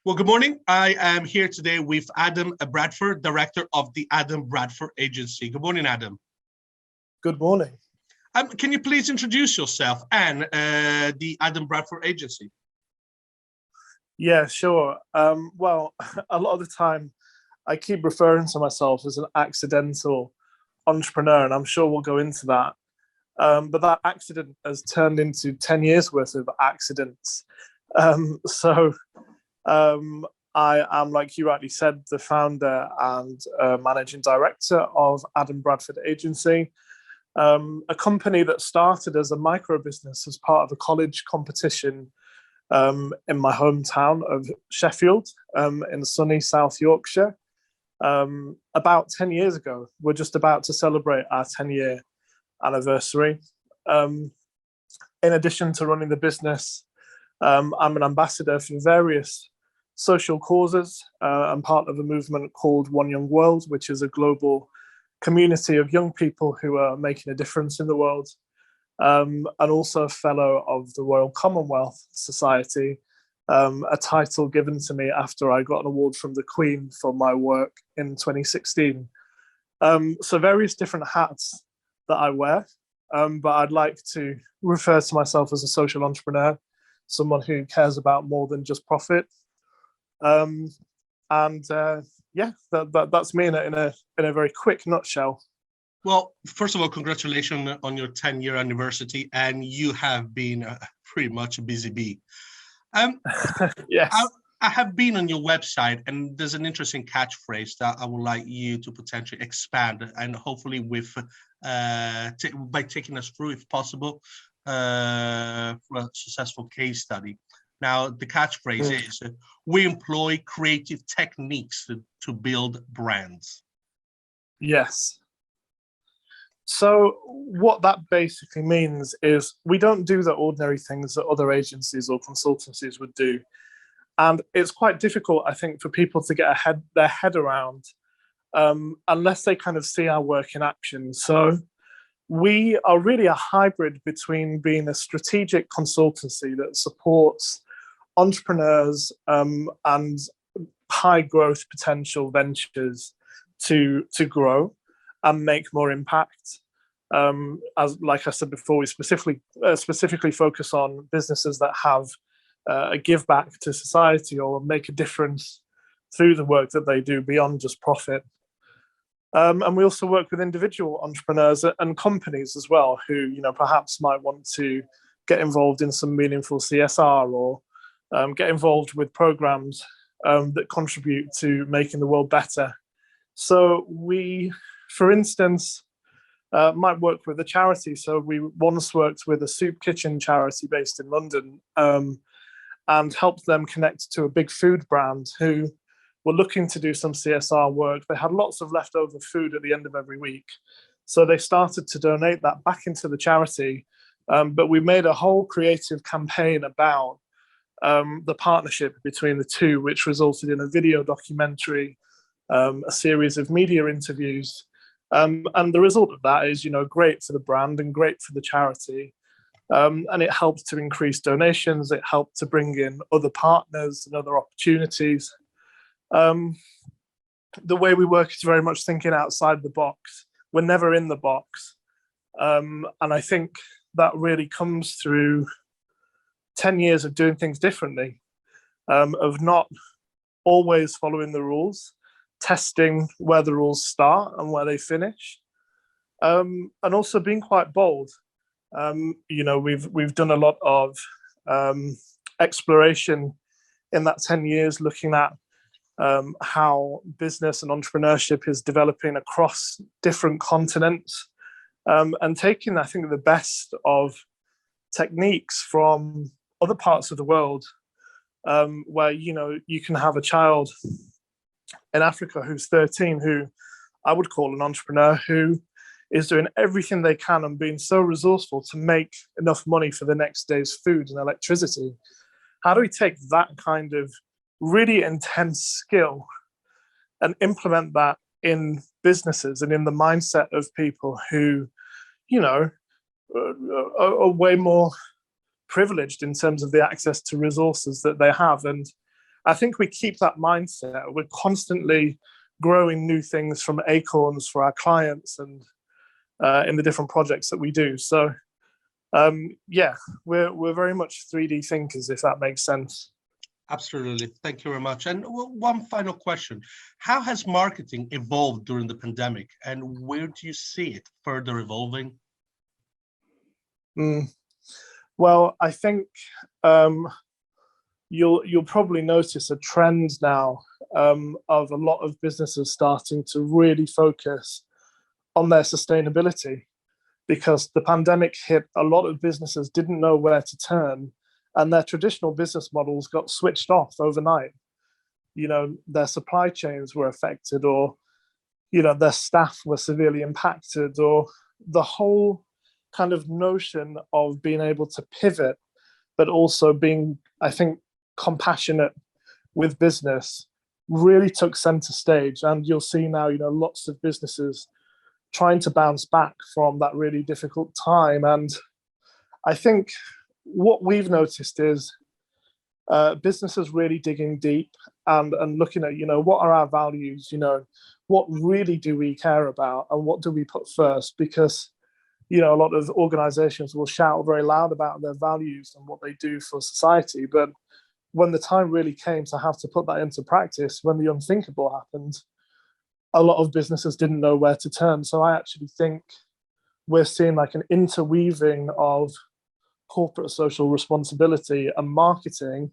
Well, good morning. I am here today with Adam Bradford, director of the Adam Bradford Agency. Good morning, Adam. Good morning. Can you please introduce yourself and the Adam Bradford Agency? Yeah, sure. Well, a lot of the time I keep referring to myself as an accidental entrepreneur, and I'm sure we'll go into that. But that accident has turned into 10 years worth of accidents. So I am, like you rightly said, the founder and managing director of Adam Bradford Agency, a company that started as a micro business as part of a college competition in my hometown of Sheffield, in sunny South Yorkshire. About 10 years ago. We're just about to celebrate our 10-year anniversary. In addition to running the business, I'm an ambassador for various social causes. I'm part of a movement called One Young World, which is a global community of young people who are making a difference in the world, and also a fellow of the Royal Commonwealth Society, a title given to me after I got an award from the Queen for my work in 2016. So various different hats that I wear, but I'd like to refer to myself as a social entrepreneur, someone who cares about more than just profit. Yeah, that's me in a very quick nutshell. Well, first of all, congratulations on your 10-year anniversary, and you have been pretty much a busy bee. Yes. I have been on your website, and there's an interesting catchphrase that I would like you to potentially expand, and hopefully with by taking us through, if possible, for a successful case study. Now, the catchphrase is, we employ creative techniques to build brands. Yes. So what that basically means is we don't do the ordinary things that other agencies or consultancies would do. And it's quite difficult, I think, for people to get their head around unless they kind of see our work in action. So we are really a hybrid between being a strategic consultancy that supports entrepreneurs and high growth potential ventures to grow and make more impact. As like I said before, we specifically focus on businesses that have a give back to society or make a difference through the work that they do beyond just profit. And we also work with individual entrepreneurs and companies as well, who perhaps might want to get involved in some meaningful CSR or get involved with programs that contribute to making the world better. So we, for instance, might work with a charity. So we once worked with a soup kitchen charity based in London, and helped them connect to a big food brand who were looking to do some CSR work. They had lots of leftover food at the end of every week. So they started to donate that back into the charity. But we made a whole creative campaign about the partnership between the two, which resulted in a video documentary, a series of media interviews. And the result of that is, great for the brand and great for the charity. And it helped to increase donations. It helped to bring in other partners and other opportunities. The way we work is very much thinking outside the box. We're never in the box. And I think that really comes through 10 years of doing things differently, of not always following the rules, testing where the rules start and where they finish, and also being quite bold. We've done a lot of exploration in that 10 years, looking at how business and entrepreneurship is developing across different continents, and taking, I think, the best of techniques from other parts of the world, where you can have a child in Africa who's 13, who I would call an entrepreneur, who is doing everything they can and being so resourceful to make enough money for the next day's food and electricity. How do we take that kind of really intense skill and implement that in businesses and in the mindset of people who, are way more privileged in terms of the access to resources that they have? And I think we keep that mindset. We're constantly growing new things from acorns for our clients and in the different projects that we do. So yeah, we're very much 3D thinkers, if that makes sense. Absolutely. Thank you very much. And one final question. How has marketing evolved during the pandemic, and where do you see it further evolving? Well, I think you'll probably notice a trend now of a lot of businesses starting to really focus on their sustainability, because the pandemic hit. A lot of businesses didn't know where to turn, and their traditional business models got switched off overnight. Their supply chains were affected, or their staff were severely impacted, or the whole kind of notion of being able to pivot, but also being, I think, compassionate with business really took center stage. And you'll see now, lots of businesses trying to bounce back from that really difficult time. And I think what we've noticed is businesses really digging deep and looking at, what are our values, what really do we care about and what do we put first? Because, a lot of organizations will shout very loud about their values and what they do for society. But when the time really came to have to put that into practice, when the unthinkable happened, a lot of businesses didn't know where to turn. So I actually think we're seeing like an interweaving of corporate social responsibility and marketing.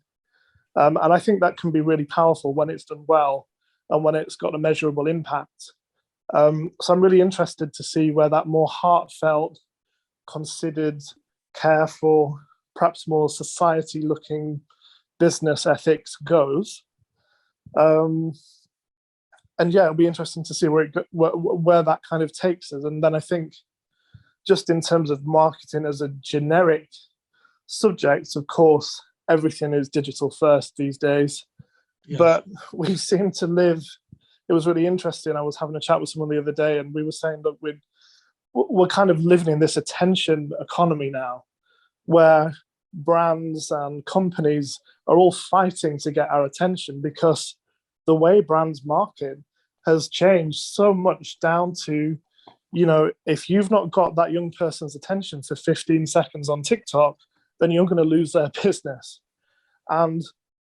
And I think that can be really powerful when it's done well and when it's got a measurable impact. So I'm really interested to see where that more heartfelt, considered, careful, perhaps more society-looking business ethics goes. And yeah, it'll be interesting to see where that kind of takes us. And then I think just in terms of marketing as a generic subject, of course, everything is digital first these days. Yes. But we seem to live, it was really interesting. I was having a chat with someone the other day and we were saying that we're kind of living in this attention economy now, where brands and companies are all fighting to get our attention, because the way brands market has changed so much down to, if you've not got that young person's attention for 15 seconds on TikTok, then you're going to lose their business. And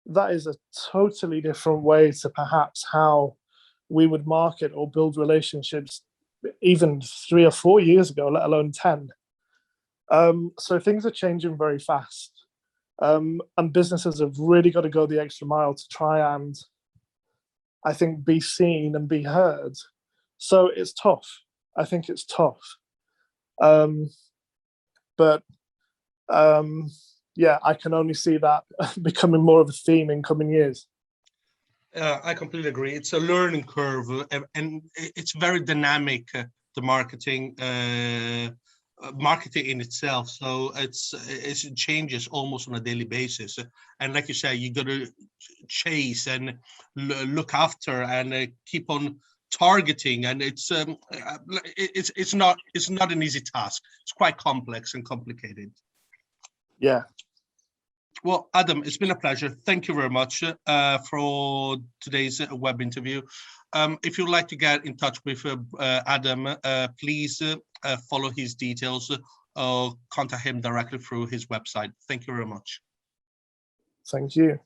that is a totally different way to perhaps how we would market or build relationships even 3 or 4 years ago, let alone 10. So things are changing very fast. And businesses have really got to go the extra mile to try and, I think, be seen and be heard. So it's tough. I think it's tough. But yeah, I can only see that becoming more of a theme in coming years. I completely agree. It's a learning curve, and it's very dynamic, the marketing in itself. So it changes almost on a daily basis. And like you say, you got to chase and look after and keep on targeting. And it's not an easy task. It's quite complex and complicated. Yeah. Well, Adam, it's been a pleasure. Thank you very much for today's web interview. If you'd like to get in touch with Adam, please follow his details or contact him directly through his website. Thank you very much. Thank you.